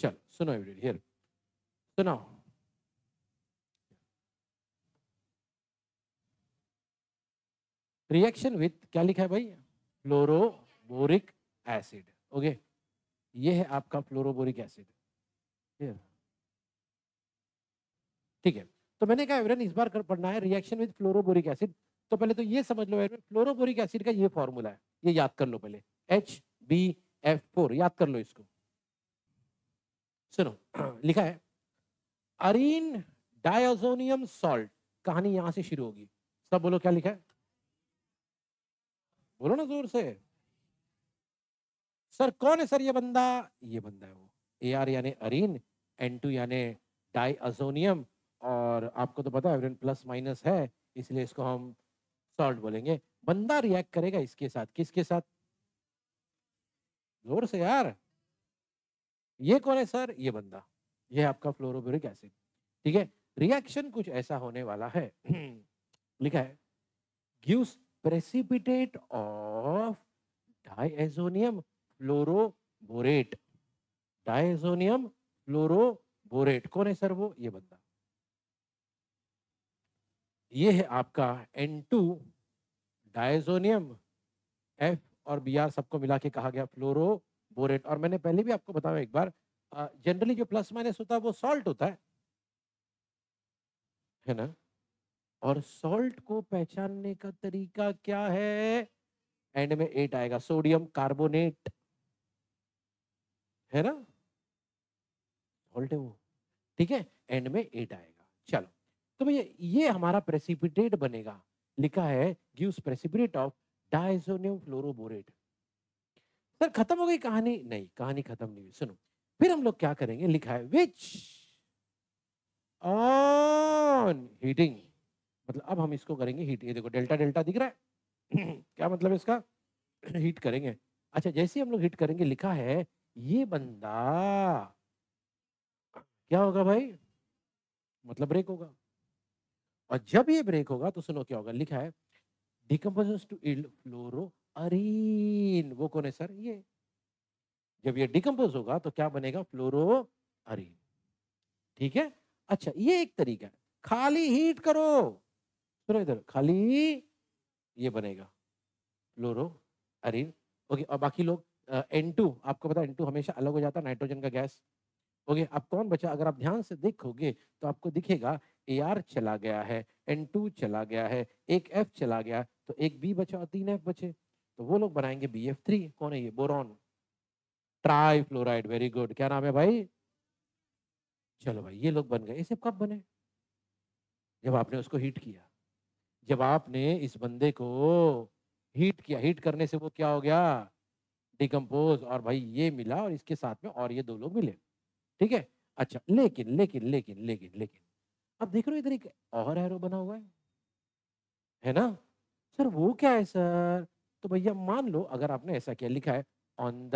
चल सुनो everyone, here सुनो, रिएक्शन विथ क्या लिखा है भाई, फ्लोरोबोरिक एसिड। ओके, ये है आपका फ्लोरोबोरिक एसिड। ठीक है, तो मैंने कहा एवरीवन इस बार पढ़ना है रिएक्शन विथ फ्लोरोबोरिक एसिड। तो पहले तो ये समझ लो एवरीवन, फ्लोरोबोरिक एसिड का ये फॉर्मूला है, ये याद कर लो पहले, HbF4, याद कर लो इसको। सुनो लिखा है अरीन डायजोनियम सॉल्ट, कहानी यहां से शुरू होगी। सब बोलो क्या लिखा है, बोलो ना जोर से। सर कौन है सर ये बंदा, ये बंदा है वो, AR यानी अरीन, N2 यानी डाइअजोनियम, और आपको तो पता है एवरीवन प्लस माइनस है, इसलिए इसको हम सॉल्ट बोलेंगे। बंदा रिएक्ट करेगा इसके साथ, किसके साथ, जोर से यार, ये कौन है सर, ये बंदा, ये है आपका फ्लोरोबोरिक एसिड। ठीक है, रिएक्शन कुछ ऐसा होने वाला है लिखा है gives precipitate of diazonium fluoroborate, diazonium fluoroborate, कौन है सर वो, ये बंदा, ये है आपका N2 डाइएजोनियम, F और Br सबको मिला के कहा गया फ्लोरोबोरेट। और मैंने पहले भी आपको बताया एक बार, जनरली जो प्लस माइनस होता है वो सॉल्ट होता है ना, और सॉल्ट को पहचानने का तरीका क्या है, एंड में 8 आएगा, सोडियम कार्बोनेट, है ना, सॉल्ट है वो, ठीक है, एंड में 8 आएगा। चलो, तो भैया ये हमारा प्रेसिपिटेट बनेगा, लिखा है gives precipitate of diazonium fluoroborate. Sir खत्म हो गई कहानी, नहीं कहानी खत्म नहीं हुई, सुनो, फिर हम लोग क्या करेंगे, लिखा है विच ऑन हीटिंग, मतलब अब हम इसको करेंगे हीट, ये देखो डेल्टा डेल्टा दिख रहा है क्या मतलब इसका, हीट करेंगे। अच्छा जैसे ही हम लोग हीट करेंगे, लिखा है ये बंदा क्या होगा भाई, मतलब ब्रेक होगा, और जब ये ब्रेक होगा तो सुनो क्या होगा, लिखा है डिकम्पोजेस टू इल्ड फ्लोरो अरीन, वो कौन है सर, ये, जब ये डिकम्पोज होगा तो क्या बनेगा, फ्लोरो अरीन। ठीक है, अच्छा ये एक तरीका है, खाली हीट करो, सुनो इधर, खाली ये बनेगा फ्लोरो अरीन। ओके, और बाकी लोग N2, आपको पता है N2 हमेशा अलग हो जाता है, नाइट्रोजन का गैस। ओके, अब कौन बचा, अगर आप ध्यान से देखोगे तो आपको दिखेगा AR चला गया है, N2 चला गया है, एक F चला गया, तो एक B बचा और 3 F बचे, तो वो लोग बनाएंगे BF3, कौन है ये, boron try fluoride, very good, क्या नाम है भाई, चलो भाई ये लोग बन गए। ये सब कब बने, जब आपने उसको हीट किया, जब आपने इस बंदे को हीट किया, हीट करने से वो क्या हो गया, डिकम्पोज, और भाई ये मिला और इसके साथ में और ये दो लोग मिले। ठीक है, अच्छा लेकिन लेकिन लेकिन लेकिन लेकिन अब देख रहे हो इधर एक और एरो बना हुआ है ना, सर वो क्या है सर, तो भैया मान लो अगर आपने ऐसा किया, लिखा है ऑन द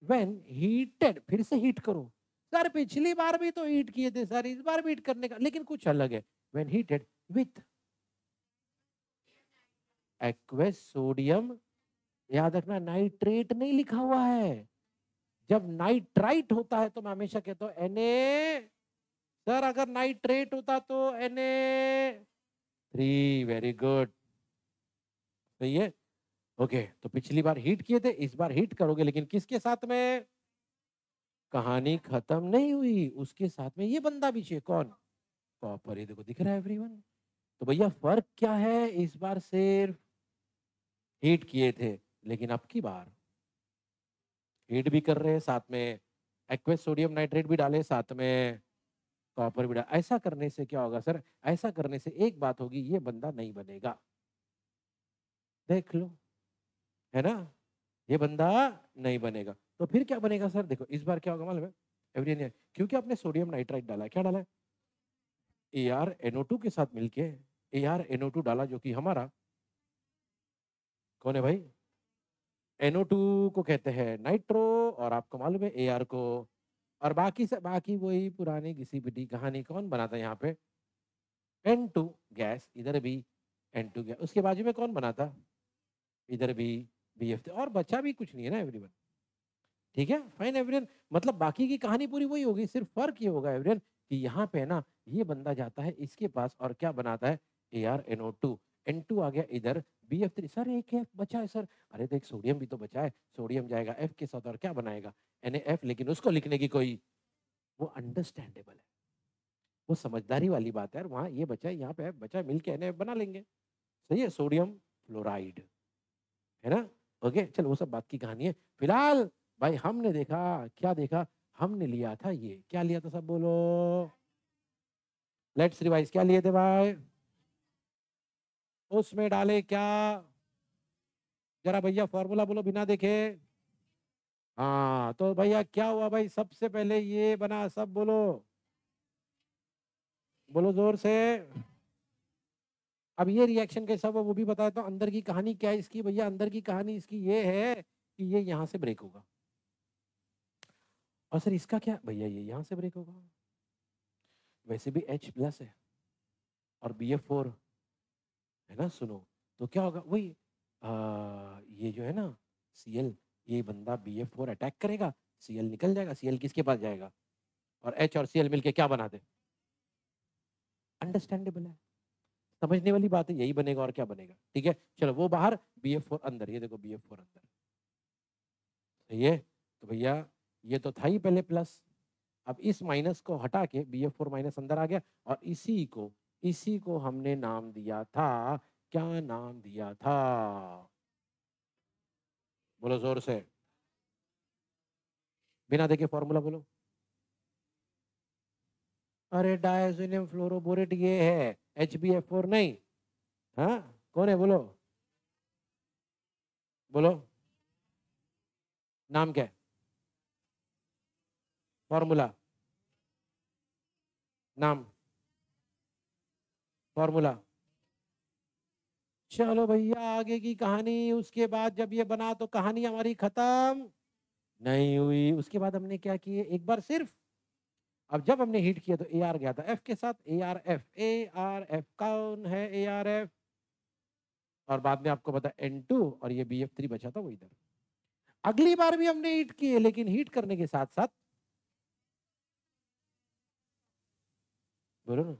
व्हेन हीटेड, फिर से हीट करो, सर पिछली बार भी तो हीट किए थे सर, इस बार भी हीट करने का, लेकिन कुछ अलग है, when heated with aqueous sodium, याद रखना नाइट्रेट नहीं लिखा हुआ है, जब नाइट्राइट होता है तो मैं हमेशा कहता हूं Na, सर अगर नाइट्रेट होता तो Na3, वेरी गुड, सही है। ओके, तो पिछली बार हीट किए थे, इस बार हीट करोगे, लेकिन किसके साथ में, कहानी खत्म नहीं हुई, उसके साथ में ये बंदा भी चाहिए, कौन, कॉपर, ये देखो दिख रहा है एवरीवन। तो भैया फर्क क्या है, इस बार सिर्फ हीट किए थे, लेकिन अब की बार हीट भी कर रहे हैं, साथ में एक्वस सोडियम नाइट्रेट भी डाले, साथ में कॉपर भी डाले। ऐसा करने से क्या होगा सर, ऐसा करने से एक बात होगी, ये बंदा नहीं बनेगा, देख लो, है ना, ये बंदा नहीं बनेगा। तो फिर क्या बनेगा सर, देखो इस बार क्या होगा मालूम है एवरीवन, क्योंकि आपने सोडियम नाइट्राइट डाला है, क्या डाला है, ArNO2 के साथ मिलके ArNO2 डाला, जो कि हमारा कौन है भाई, NO2 को कहते हैं नाइट्रो, और आपको मालूम है AR को, और बाकी से बाकी वही पुरानी घिसी पिटी कहानी, कौन बनाता है यहाँ पे, N2 गैस, इधर भी N2 गैस, उसके बाजू में कौन बनाता, इधर भी BF3, और बचा भी कुछ नहीं है ना एवरीवन। ठीक है फाइन एवरियन, मतलब बाकी की कहानी पूरी वही होगी, सिर्फ फर्क ये होगा एवरियन कि यहाँ पे ना ये बंदा जाता है इसके पास और क्या बनाता है ArNO2, N2 आ गया इधर, BF3, सर एक F बचा है सर, अरे देख सोडियम भी तो बचा है, सोडियम जाएगा F के साथ और क्या बनाएगा NaF, लेकिन उसको लिखने की कोई वो अंडरस्टैंडेबल है, वो समझदारी वाली बात है, वहां ये बचा है यहाँ पे F बचा है, मिलके NaF बना लेंगे, सही है, सोडियम फ्लोराइड है ना। ओके चलो वो सब बात की कहानी है, फिलहाल भाई हमने देखा, क्या देखा, हमने लिया था ये, क्या लिया था सब बोलो, लेट्स रिवाइज, क्या लिए थे भाई, उसमें डाले क्या, जरा भैया फॉर्मूला बोलो बिना देखे, हाँ तो भैया क्या हुआ भाई, सबसे पहले ये बना, सब बोलो, बोलो जोर से, अब ये रिएक्शन कैसा हुआ वो भी बताया, तो अंदर की कहानी क्या है इसकी भैया, अंदर की कहानी इसकी ये है कि ये यहाँ से ब्रेक होगा, और सर इसका क्या भैया, ये यहाँ से ब्रेक होगा, वैसे भी H प्लस है और BF4 है ना, सुनो तो क्या होगा वही, ये जो है ना Cl, ये बंदा BF4 अटैक करेगा, Cl निकल जाएगा, Cl किसके पास जाएगा, और H और Cl मिलके क्या बना दे, अंडरस्टैंडेबल है, समझने वाली बात है, यही बनेगा और क्या बनेगा, ठीक है चलो वो बाहर, BF4 अंदर, ये देखो BF4 अंदर, सही है, तो भैया ये तो था ही पहले प्लस, अब इस माइनस को हटा के BF4 माइनस अंदर आ गया, और इसी को हमने नाम दिया था, क्या नाम दिया था, बोलो जोर से, बिना देखे फॉर्मूला बोलो, अरे डायजोनियम फ्लोरोबोरेट ये है, HbF4 नहीं, हाँ कौन है बोलो, बोलो नाम क्या है, फॉर्मूला, नाम, फॉर्मूला, चलो भैया आगे की कहानी, उसके बाद जब ये बना तो कहानी हमारी खत्म नहीं हुई, उसके बाद हमने क्या किए एक बार सिर्फ, अब जब हमने हिट किया तो AR गया था F के साथ, ARF कौन है ARF, और बाद में आपको पता N2 और ये BF3 बचा था वो इधर, अगली बार भी हमने हिट किए, लेकिन हिट करने के साथ साथ, बोलो ना,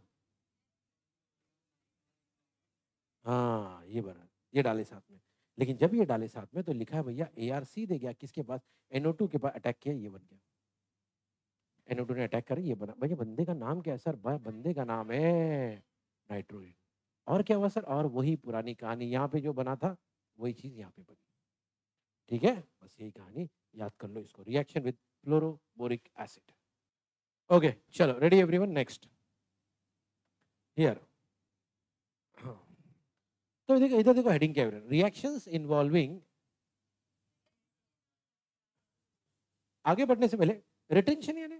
हाँ ये बना, ये डाले साथ में, लेकिन जब ये डाले साथ में तो लिखा है भैया AR दे गया किसके पास, NO2 के पास अटैक किया, ये बन गया, NO2 ने अटैक करा, ये बना, भैया बंदे का नाम क्या है सर, बंदे का नाम है नाइट्रोजन, और क्या हुआ सर, और वही पुरानी कहानी, यहाँ पे जो बना था वही चीज यहाँ पे बनी, ठीक है बस यही कहानी, याद कर लो इसको, reaction with fluoroboric acid, okay चलो रेडी एवरीवन, नेक्स्ट हियर, तो देखो इधर देखो हेडिंग क्या है, रिएक्शंस इन्वॉल्विंग, आगे बढ़ने से पहले रिटेंशन यानी,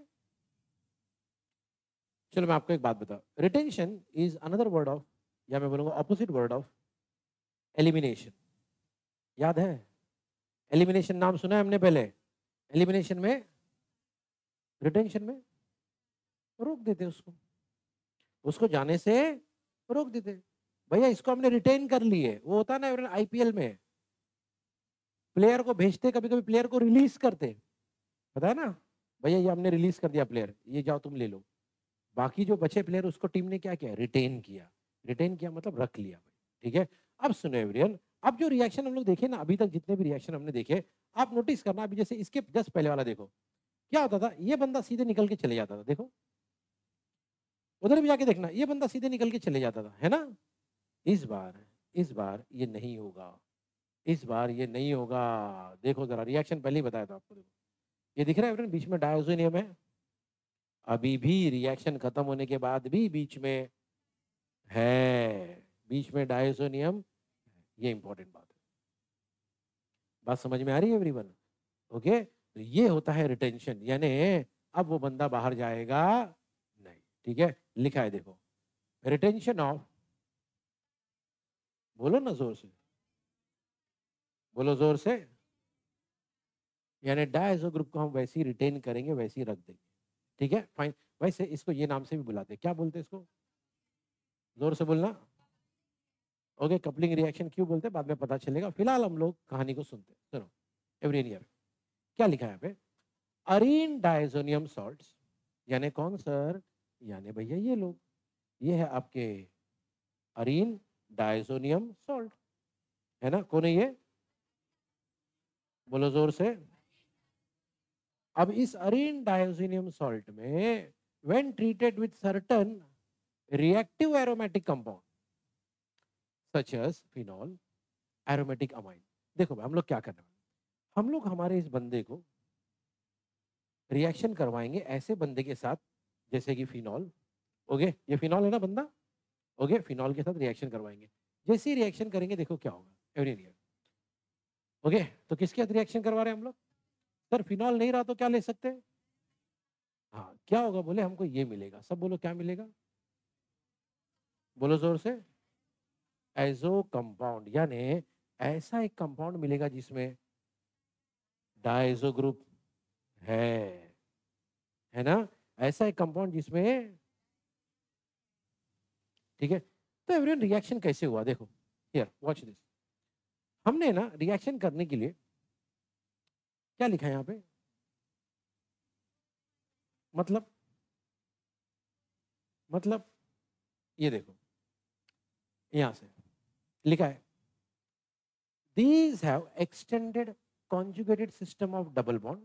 चलो मैं आपको एक बात बताऊं, retention is another word of, या मैं बोलूंगा ऑपोजिट वर्ड ऑफ एलिमिनेशन, याद है, एलिमिनेशन नाम सुना है हमने पहले, एलिमिनेशन में, रिटेंशन में रोक देते उसको, उसको जाने से रोक देते, भैया इसको हमने रिटेन कर लिए, वो होता है ना IPL में प्लेयर को भेजते, कभी कभी प्लेयर को रिलीज करते, पता है ना, भैया ये हमने रिलीज कर दिया प्लेयर, ये जाओ तुम ले लो, बाकी जो बचे प्लेयर उसको टीम ने क्या किया, रिटेन किया, रिटेन किया मतलब रख लिया भाई, ठीक है, अब सुनो एवरियन, अब जो रिएक्शन हम लोग देखे ना अभी तक, जितने भी रिएक्शन हमने देखे, आप नोटिस करना, अभी जैसे इसके जस्ट पहले वाला देखो, क्या होता था, ये बंदा सीधे निकल के चले जाता था, देखो उधर भी जाके देखना, ये बंदा सीधे निकल के चले जाता था, है ना, इस बार ये नहीं होगा, इस बार ये नहीं होगा, देखो जरा रिएक्शन पहले ही बताया था आपको, देखो ये दिख रहा है बीच में डायजोनियम है, अभी भी रिएक्शन खत्म होने के बाद भी बीच में है, बीच में डायजोनियम, ये इंपॉर्टेंट बात है, बात समझ में आ रही है एवरीवन, ओके, तो ये होता है रिटेंशन, यानी अब वो बंदा बाहर जाएगा नहीं, ठीक है, लिखा है देखो, रिटेंशन ऑफ, बोलो ना जोर से, बोलो जोर से, यानी डायजो ग्रुप को हम वैसे ही रिटेन करेंगे, वैसे ही रख देंगे, ठीक है फाइन, वैसे इसको ये नाम से भी बुलाते हैं, क्या बोलते हैं इसको, जोर से बोलना, ओके, कपलिंग रिएक्शन क्यों बोलते हैं बाद में पता चलेगा, फिलहाल हम लोग कहानी को सुनते हैं, सुनो एवरीवन हियर, क्या लिखा है यहाँ पे, अरीन डायजोनियम सॉल्ट्स, यानी कौन सर, यानी भैया ये लोग, ये है आपके अरीन डायजोनियम सॉल्ट, है ना, कौन है ये, बोलो जोर से। अब इस अरीन डायजोनियम सॉल्ट में when treated with certain reactive aromatic compound such as phenol, aromatic amine, देखो हम लोग क्या करने वाले, हम लोग हमारे इस बंदे को रिएक्शन करवाएंगे ऐसे बंदे के साथ जैसे कि फिनॉल, ओके, ये फिनॉल है ना बंदा, ओके, फिनॉल के साथ रिएक्शन करवाएंगे, जैसे ही रिएक्शन करेंगे देखो क्या होगा, एवरीवन, ओके, तो किसके साथ रिएक्शन करवा रहे हैं हम लोग, सर फिनॉल नहीं रहा तो क्या ले सकते हैं, हाँ क्या होगा, बोले हमको ये मिलेगा, सब बोलो क्या मिलेगा, बोलो जोर से, एजो कंपाउंड, यानी ऐसा एक कंपाउंड मिलेगा जिसमें डायजो ग्रुप है ना, ऐसा एक कंपाउंड जिसमें, ठीक है, तो एवरीवन रिएक्शन कैसे हुआ देखो, हियर वॉच दिस, हमने ना रिएक्शन करने के लिए क्या लिखा है यहाँ पे, मतलब ये देखो, यहां से लिखा है, these have extended conjugated system of double bond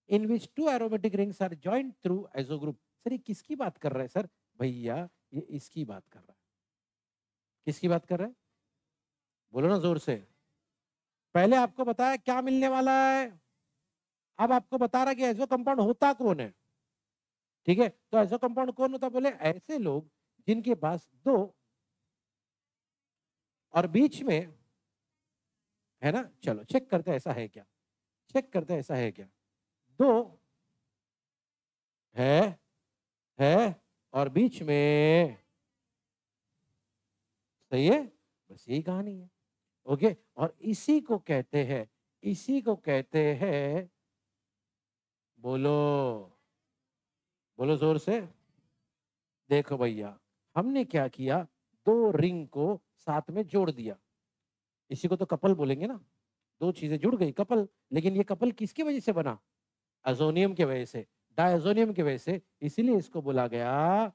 in which two aromatic rings are joined through azo group, sir ये किसकी बात कर रहा है सर, भैया ये इसकी बात कर रहा है, किसकी बात कर रहा है, बोलो ना जोर से, पहले आपको बताया क्या मिलने वाला है, अब आपको बता रहा कि एजो कंपाउंड होता कौन है, ठीक है, तो एजो कंपाउंड कौन होता, बोले ऐसे लोग जिनके पास दो और बीच में, है ना, चलो चेक करते हैं ऐसा है क्या, चेक करते हैं ऐसा है क्या, दो है और बीच में, सही है, बस यही कहानी है, ओके, और इसी को कहते हैं, बोलो, बोलो जोर से, देखो भैया हमने क्या किया, दो रिंग को साथ में जोड़ दिया, इसी को तो कपल बोलेंगे ना, दो चीजें जुड़ गई कपल, लेकिन ये कपल किसकी वजह से बना, अजोनियम की वजह से, डायजोनियम की वजह से, इसीलिए इसको बोला गया,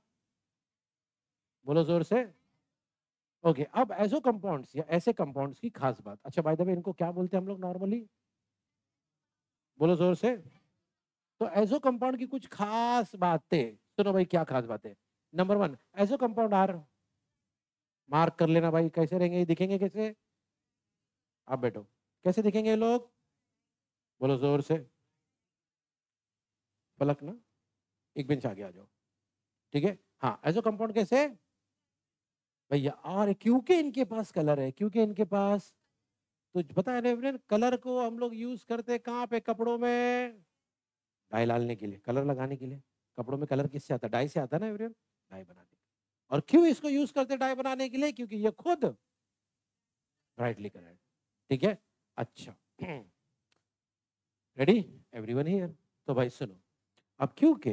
बोलो जोर से, ओके, अब एजो कंपाउंड्स या ऐसे कंपाउंड्स की खास बात, अच्छा बाय द वे इनको क्या बोलते हैं हम लोग नॉर्मली, बोलो जोर से, तो एजो कंपाउंड की कुछ खास बातें सुनो भाई, क्या खास बातें, number one, azo compound are, mark कर लेना भाई, कैसे रहेंगे ये, दिखेंगे कैसे, आप बैठो, कैसे दिखेंगे ये लोग, बोलो जोर से, पलक ना, एक बेंच आगे आ जाओ, ठीक है, हाँ एजो कंपाउंड कैसे भैया, और क्योंकि इनके पास कलर है, क्योंकि इनके पास, तो पता है ना एवरीवन, कलर को हम लोग यूज करते हैं कहाँ पे, कपड़ों में, डाई डालने के लिए, कलर लगाने के लिए, कपड़ों में कलर किससे आता है, डाई से आता है ना एवरीवन, डाई बनाने के लिए, और क्यों इसको यूज करते हैं डाई बनाने के लिए, क्योंकि ये खुद ब्राइटली कलर, ठीक है, अच्छा, रेडी एवरीवन हियर, तो भाई सुनो, अब क्योंकि,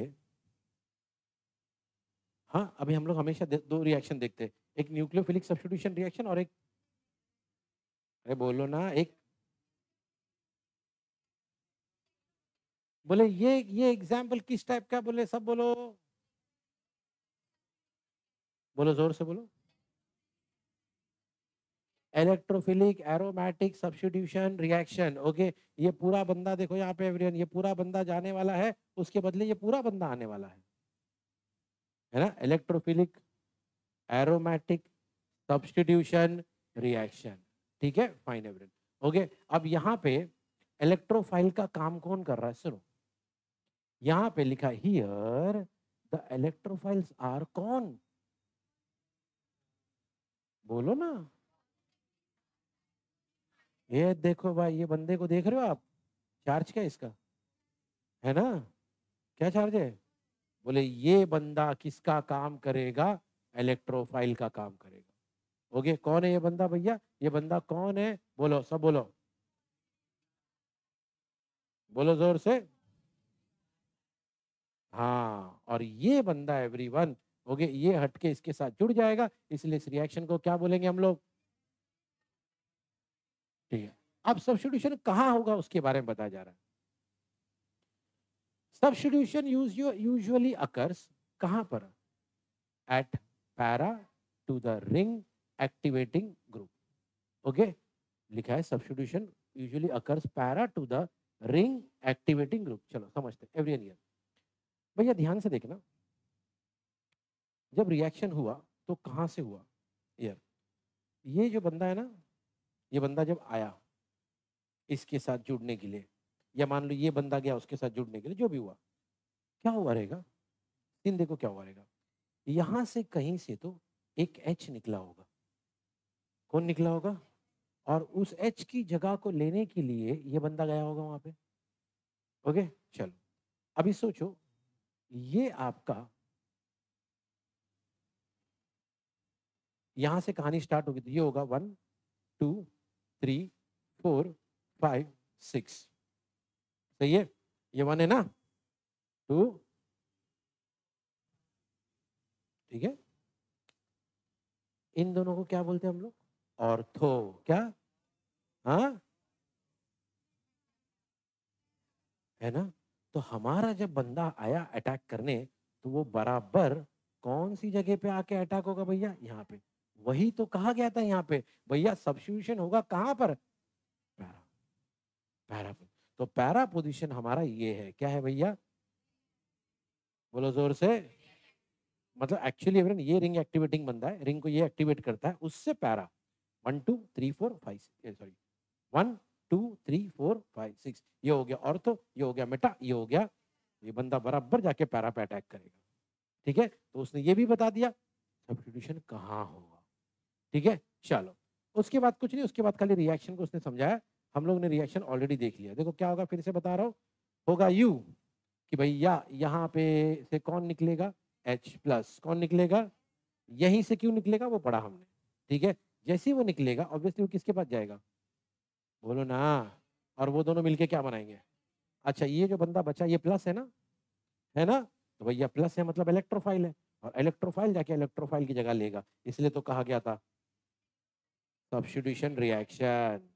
हाँ अभी हम लोग हमेशा दो रिएक्शन देखते हैं, एक न्यूक्लियोफिलिक सब्स्टिट्यूशन रिएक्शन और एक, अरे बोलो ना, एक, बोले ये एग्जाम्पल किस टाइप का, बोले सब बोलो, बोलो जोर से बोलो, electrophilic aromatic substitution reaction, okay, ये पूरा बंदा देखो यहाँ पे एवरीवन, ये पूरा बंदा जाने वाला है, उसके बदले ये पूरा बंदा आने वाला है ना, इलेक्ट्रोफिलिक एरोमेटिक सब्स्टिट्यूशन रिएक्शन, ठीक है, फाइन एवरीवन, ओके, अब यहाँ पे इलेक्ट्रोफाइल का काम कौन कर रहा है, सुनो, यहाँ पे लिखा हियर द इलेक्ट्रोफाइल्स आर कौन, बोलो ना, ये देखो भाई, ये बंदे को देख रहे हो आप, चार्ज क्या है इसका, है ना, क्या चार्ज है, बोले ये बंदा किसका काम करेगा, इलेक्ट्रोफाइल का काम करेगा, ओके, कौन है ये बंदा भैया, ये बंदा कौन है, बोलो सब बोलो, बोलो जोर से, हाँ, और ये बंदा एवरीवन, ओके, ये हटके इसके साथ जुड़ जाएगा, इसलिए इस रिएक्शन को क्या बोलेंगे हम लोग, ठीक है, अब सब्स्टिट्यूशन कहाँ होगा उसके बारे में बताया जा रहा है, सब्स्टिट्यूशन यूजुअली अकर्स कहां पर? Eight para two the ring activating group. Okay, लिखा है substitution usually occurs para two the ring activating group. चलो समझते हैं. एवरीवन हियर भैया ध्यान से देखना, जब रिएक्शन हुआ तो कहां से हुआ? यार ये जो बंदा है ना, ये बंदा जब आया इसके साथ जुड़ने के लिए, या मान लो ये बंदा गया उसके साथ जुड़ने के लिए, जो भी हुआ, क्या हुआ रहेगा? इन देखो क्या हुआ रहेगा, यहां से कहीं से तो एक एच निकला होगा. कौन निकला होगा? और उस एच की जगह को लेने के लिए ये बंदा गया होगा वहां पे. ओके चलो, अभी सोचो, ये आपका यहां से कहानी स्टार्ट होगी तो ये होगा 1 2 3 4 5 6. सही है, ये 1 है ना, 2, ठीक है. इन दोनों को क्या बोलते हैं हम लोग? ऑर्थो. क्या? हाँ, है ना. तो हमारा जब बंदा आया अटैक करने, तो वो बराबर कौन सी जगह पे आके अटैक होगा भैया? यहाँ पे. वही तो कहा गया था यहाँ पे भैया, सब्स्टिट्यूशन होगा कहां पर? पैरा. पैरा. तो पैरा पोजीशन हमारा ये है. क्या है भैया? बोलो जोर से. मतलब एक्चुअली एवरीवन ये रिंग एक्टिवेटिंग बंदा है, रिंग को ये एक्टिवेट करता है, उससे पैरा 1 2 3 4 5 सॉरी 1 2 3 4 5 6, ये हो गया ऑर्थो, ये हो गया मेटा, ये हो गया. ये बंदा बराबर जाके पैरा पे अटैक करेगा. ठीक है, तो उसने ये भी बता दिया सब्स्टिट्यूशन कहाँ होगा. ठीक है चलो, उसके बाद कुछ नहीं, उसके बाद खाली रिएक्शन को उसने समझाया. हम लोग ने रिएक्शन ऑलरेडी देख लिया. देखो क्या होगा, फिर से बता रहा हूँ. होगा यू कि भैया यहाँ पे से कौन निकलेगा? H plus. कौन निकलेगा? यहीं से क्यों निकलेगा वो पढ़ा हमने. ठीक है, जैसे ही वो निकलेगा ऑब्वियसली वो किसके पास जाएगा? बोलो ना. और वो दोनों मिलके क्या बनाएंगे? अच्छा, ये जो बंदा बचा ये प्लस है ना, है ना. तो भैया प्लस है मतलब इलेक्ट्रोफाइल है, और इलेक्ट्रोफाइल जाके इलेक्ट्रोफाइल की जगह लेगा. इसलिए तो कहा गया था सब्स्टिट्यूशन रिएक्शन,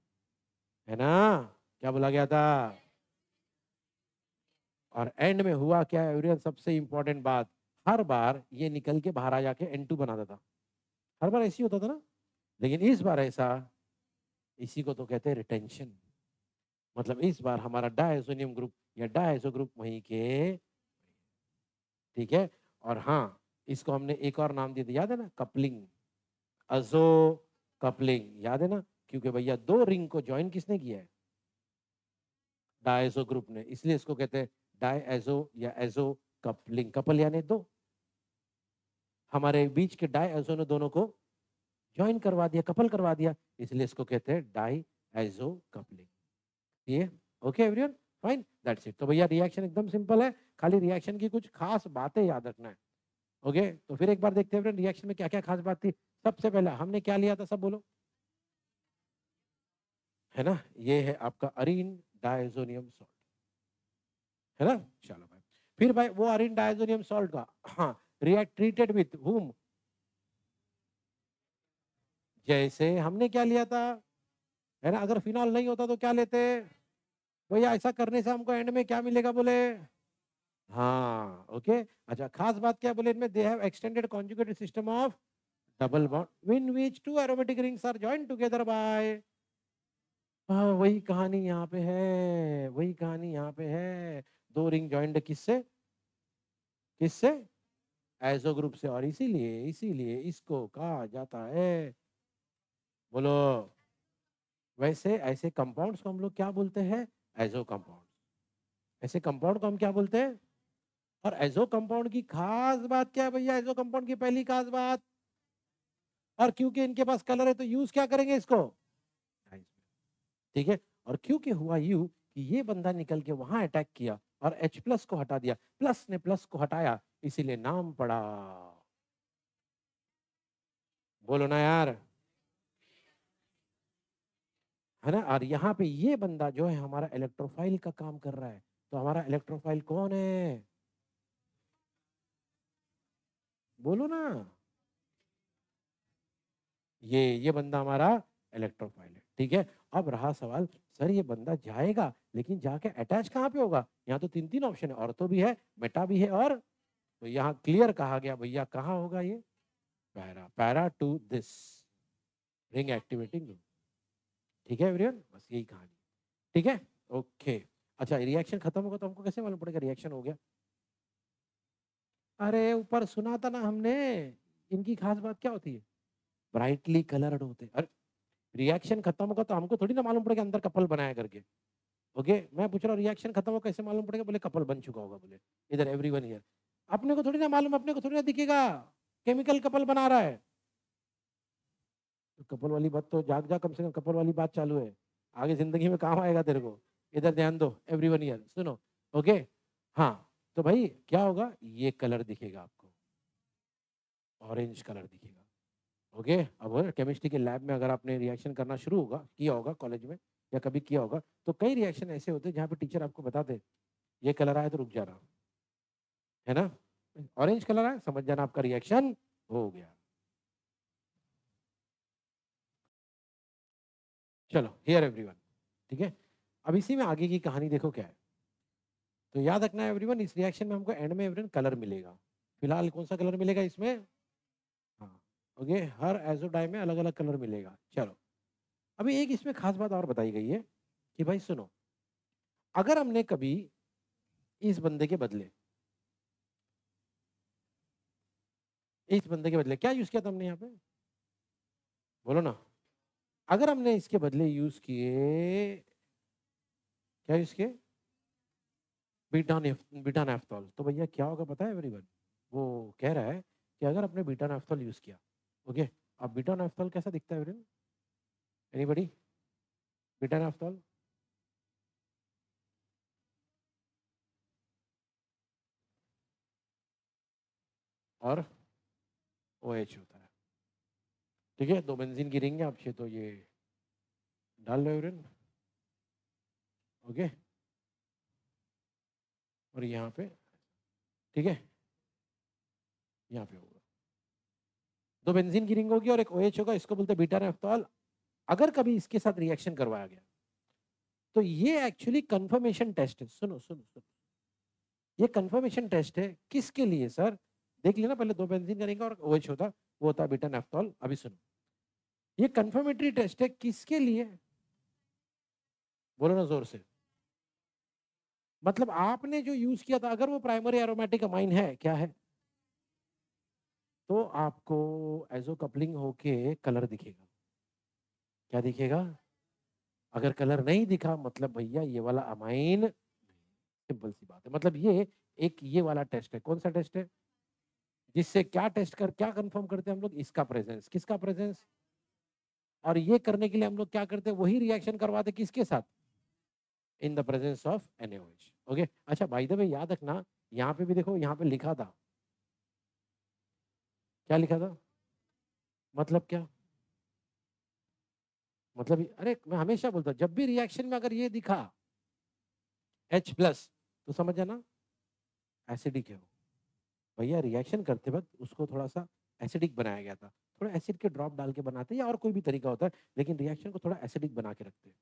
है ना. क्या बोला गया था? और एंड में हुआ क्या है एवरीवन? सबसे इंपॉर्टेंट बात, हर बार ये निकल के बाहर आ जाके N2 बनाता था. हर बार ऐसे ही होता था ना. लेकिन इस बार ऐसा, इसी को तो कहते हैं रिटेंशन. मतलब इस बार हमारा डायसोनियम ग्रुप या डायसो ग्रुप वहीं के. ठीक है, और हाँ, इसको हमने एक और नाम दे दिया, याद है ना? कपलिंग. अजो कपलिंग, याद है ना? क्योंकि भैया दो रिंग को ज्वाइन किसने किया है? डायसो ग्रुप ने. इसलिए इसको कहते हैं डायसो या एजो कपलिंग. कपल यानी दो, हमारे बीच के डायसो ने दोनों को ज्वाइन करवा दिया, कपल करवा दिया, इसलिए इसको कहते हैं डाई एजो कपलिंग. ये okay everyone, fine, that's it. तो भैया रिएक्शन एकदम सिंपल है, खाली रिएक्शन की कुछ खास बातें याद रखना है. ओके, तो फिर एक बार देखते हैं रिएक्शन में क्या क्या खास बात थी. सबसे पहले हमने क्या लिया था, सब बोलो. है ना, ये है आपका अरीन डायजोनियम सॉल्ट, है ना. चलो भाई, फिर भाई वो अरीन डायजोनियम सॉल्ट का, हाँ, रिएक्ट ट्रीटेड विथ हुम. जैसे हमने क्या लिया था, है ना. अगर फिनॉल नहीं होता तो क्या लेते भैया? ऐसा करने से हमको एंड में क्या मिलेगा बोले? हाँ ओके. अच्छा, खास बात क्या बोले इनमें? They have extended conjugated system of double bond in which two aromatic rings are joined together by. हाँ, वही कहानी यहाँ पे है, वही कहानी यहाँ पे है. दो रिंग जॉइंट किससे? किससे? एजो ग्रुप से. और इसीलिए इसीलिए इसको कहा जाता है, बोलो. वैसे ऐसे कंपाउंड्स को हम लोग क्या बोलते हैं? Azo compound. ऐसे कंपाउंड को हम क्या बोलते हैं? और एजो कंपाउंड की खास बात क्या है भैया? एजो कंपाउंड की पहली खास बात, और क्योंकि इनके पास कलर है तो यूज क्या करेंगे इसको? ठीक है, और क्योंकि हुआ यू कि ये बंदा निकल के वहां अटैक किया और H प्लस को हटा दिया, प्लस ने प्लस को हटाया, इसीलिए नाम पड़ा. बोलो ना यार, है ना. और यहाँ पे ये बंदा जो है हमारा इलेक्ट्रोफाइल का काम कर रहा है. तो हमारा इलेक्ट्रोफाइल कौन है? बोलो ना. ये बंदा हमारा इलेक्ट्रोफाइल है. ठीक है, अब रहा सवाल, सर ये बंदा जाएगा लेकिन जाके अटैच कहाँ पे होगा? यहाँ तो 3 ऑप्शन है, ऑर्थो भी है, मेटा भी है, और तो यहाँ क्लियर कहा गया भैया कहाँ होगा ये? Para, para two this ring activating. ठीक है एवरीवन, बस यही कहानी। ठीक है, ओके। अच्छा, रिएक्शन खत्म होगा तो हमको कैसे मालूम पड़ेगा रिएक्शन हो गया? अरे ऊपर सुना था ना हमने, इनकी खास बात क्या होती है? ब्राइटली कलर्ड होते हैं। अरे रिएक्शन खत्म होगा तो हमको थोड़ी ना मालूम पड़ेगा अंदर कपल बनाया करके। ओके, मैं पूछ रहा हूँ रिएक्शन खत्म होगा कैसे मालूम पड़ेगा? बोले कपल बन चुका होगा, बोले इधर एवरीवन हियर। अपने को थोड़ी ना मालूम, अपने को थोड़ी ना दिखेगा केमिकल कपल बना रहा है। तो कपल वाली बात तो जाग जा, कम से कम कपल वाली बात चालू है, आगे जिंदगी में काम आएगा तेरे को। इधर ध्यान दो एवरीवन हियर, सुनो। ओके, हाँ, तो भाई क्या होगा? ये कलर दिखेगा आपको, ऑरेंज कलर दिखेगा। ओके, अब केमिस्ट्री के लैब में अगर आपने रिएक्शन करना शुरू होगा किया होगा कॉलेज में या कभी किया होगा, तो कई रिएक्शन ऐसे होते हैं जहाँ पे टीचर आपको बताते ये कलर आया तो रुक जाना, है ना? ऑरेंज कलर आया समझ जाना आपका रिएक्शन हो गया। चलो हियर एवरीवन, ठीक है। अब इसी में आगे की कहानी देखो क्या है। तो याद रखना है एवरीवन, इस रिएक्शन में हमको एंड में एवरीवन कलर मिलेगा। फिलहाल कौन सा कलर मिलेगा इसमें? हाँ, ओके, हर एजोडाई में अलग अलग कलर मिलेगा। चलो, अभी एक इसमें खास बात और बताई गई है कि भाई सुनो, अगर हमने कभी इस बंदे के बदले क्या यूज किया था हमने यहाँ पे? बोलो ना। अगर हमने इसके बदले यूज किए, क्या यूज किए? Beta naphthol. तो भैया क्या होगा पता है एवरीवन? वो कह रहा है कि अगर आपने बीटा नेफ्थॉल यूज किया, ओके, अब बीटा नेफ्थॉल कैसा दिखता है एवरीवन? एनीबॉडी? बीटा नेफ्थॉल और OH होता है। ठीक है, दो बेंजीन की रिंग है आपसे, तो ये डाल लो एवरीवन। ओके, और यहाँ पे, ठीक है, यहाँ पे होगा, दो बेंजीन की रिंग होगी और एक OH होगा, इसको बोलते हैं बीटा नेफ्थॉल। अगर कभी इसके साथ रिएक्शन करवाया गया तो ये एक्चुअली कंफर्मेशन टेस्ट है। सुनो सुनो सुनो, ये कंफर्मेशन टेस्ट है किसके लिए सर? देख लेना पहले, दो बेंजीन का रिंग और OH होता, वो होता बीटा नेफ्थॉल। अभी सुनो, ये कंफर्मेटरी टेस्ट है किसके लिए? बोलो ना जोर से। मतलब आपने जो यूज किया था, अगर वो प्राइमरी एरोमेटिक अमाइन है, क्या है, तो आपको एजो कपलिंग होके कलर दिखेगा। क्या दिखेगा? अगर कलर नहीं दिखा मतलब भैया ये वाला अमाइन, सिंपल सी बात है। मतलब ये एक ये वाला टेस्ट है। कौन सा टेस्ट है? जिससे क्या टेस्ट कर क्या कंफर्म करते हैं हम लोग? इसका प्रेजेंस। किसका प्रेजेंस? और ये करने के लिए हम लोग क्या करते हैं? वही रिएक्शन करवाते किसके साथ? In the presence of NaOH। Okay, अच्छा बाय द वे याद रखना, यहाँ पे भी देखो, यहाँ पे लिखा था, क्या लिखा था? मतलब क्या? मतलब अरे मैं हमेशा बोलता हूँ, जब भी रिएक्शन में अगर ये दिखा H+, तो समझ जाना एसिडिक है वो। भैया रिएक्शन करते वक्त उसको थोड़ा सा एसिडिक बनाया गया था, थोड़ा एसिड के ड्रॉप डाल के बनाते हैं या और कोई भी तरीका होता है, लेकिन रिएक्शन को थोड़ा एसिडिक बना के रखते हैं।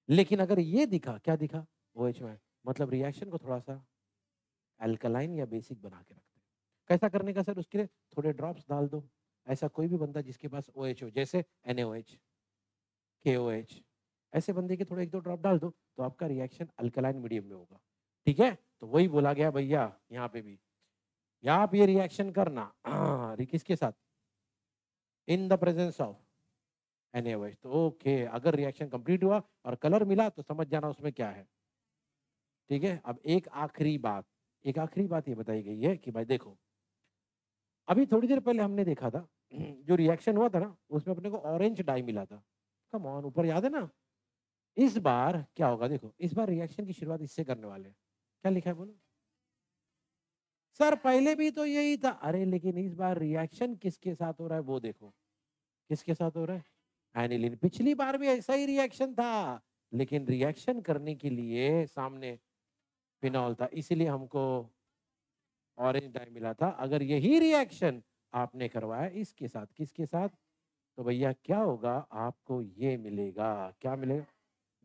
लेकिन अगर ये दिखा, क्या दिखा? OH में, मतलब रिएक्शन को थोड़ा सा अल्कलाइन या बेसिक बना के रखते हैं। कैसा करने का सर? उसके लिए थोड़े ड्रॉप्स डाल दो। ऐसा कोई भी बंदा जिसके पास OH हो, जैसे NaOH, KOH, ऐसे बंदे के थोड़े एक दो ड्रॉप डाल दो तो आपका रिएक्शन अल्कलाइन मीडियम में होगा। ठीक है, तो वही बोला गया भैया यहाँ पे भी, यहाँ आप ये रिएक्शन करना किसके साथ? In the presence of NaOH। तो ओके, अगर रिएक्शन कंप्लीट हुआ और कलर मिला तो समझ जाना उसमें क्या है। ठीक है, अब एक आखिरी बात ये बताई गई है कि भाई देखो, अभी थोड़ी देर पहले हमने देखा था जो रिएक्शन हुआ था ना, उसमें अपने को ऑरेंज डाई मिला था। कम ऑन, ऊपर याद है ना? इस बार क्या होगा देखो, इस बार रिएक्शन की शुरुआत इससे करने वाले हैं। क्या लिखा है बोलो? सर पहले भी तो यही था। अरे लेकिन इस बार रिएक्शन किसके साथ हो रहा है वो देखो। किसके साथ हो रहा है? एनिलीन। पिछली बार भी ऐसा ही रिएक्शन था, लेकिन रिएक्शन करने के लिए सामने फिनॉल था, इसीलिए हमको ऑरेंज डाई मिला था। अगर यही रिएक्शन आपने करवाया इसके साथ, किसके साथ? तो भैया क्या होगा, आपको ये मिलेगा। क्या मिलेगा?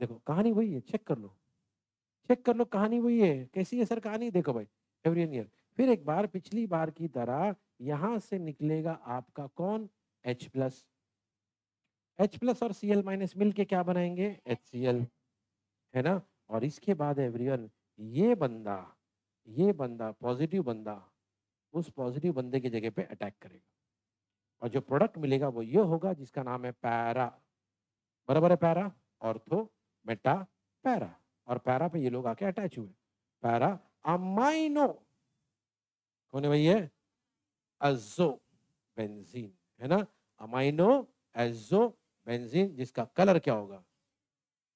देखो कहानी वही है, चेक कर लो, चेक कर लो, कहानी वही है। कैसी है सर कहानी? देखो भाई, एवरी ईयर फिर एक बार पिछली बार की तरह यहां से निकलेगा आपका कौन, H+। H+ और Cl- मिल के क्या बनाएंगे, HCl, है ना। और इसके बाद एवरीवन, ये बंदा ये बंदा पॉजिटिव बंदा उस पॉजिटिव बंदे की जगह पे अटैक करेगा, और जो प्रोडक्ट मिलेगा वो ये होगा जिसका नाम है पैरा। बराबर है, पैरा, ऑर्थो, मेटा, पैरा। और पैरा पे ये लोग आके अटैच हुए। पैरा अमाइनो कौन है भैया, अजो बेंजीन, है ना। अमाइनो एजो बेंजीन, जिसका कलर क्या होगा,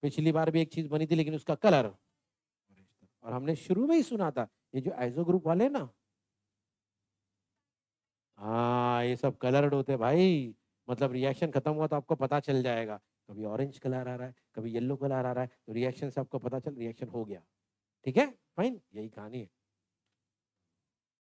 पिछली बार भी एक चीज बनी थी लेकिन उसका कलर। और हमने शुरू में ही सुना था, ये जो आइसो ग्रुप वाले ना, हाँ ये सब कलर्ड होते हैं भाई। मतलब रिएक्शन खत्म हुआ तो आपको पता चल जाएगा, कभी ऑरेंज कलर आ रहा है, कभी येलो कलर आ रहा है, तो रिएक्शन से आपको पता चल रिएक्शन हो गया। ठीक है, फाइन, यही कहानी है।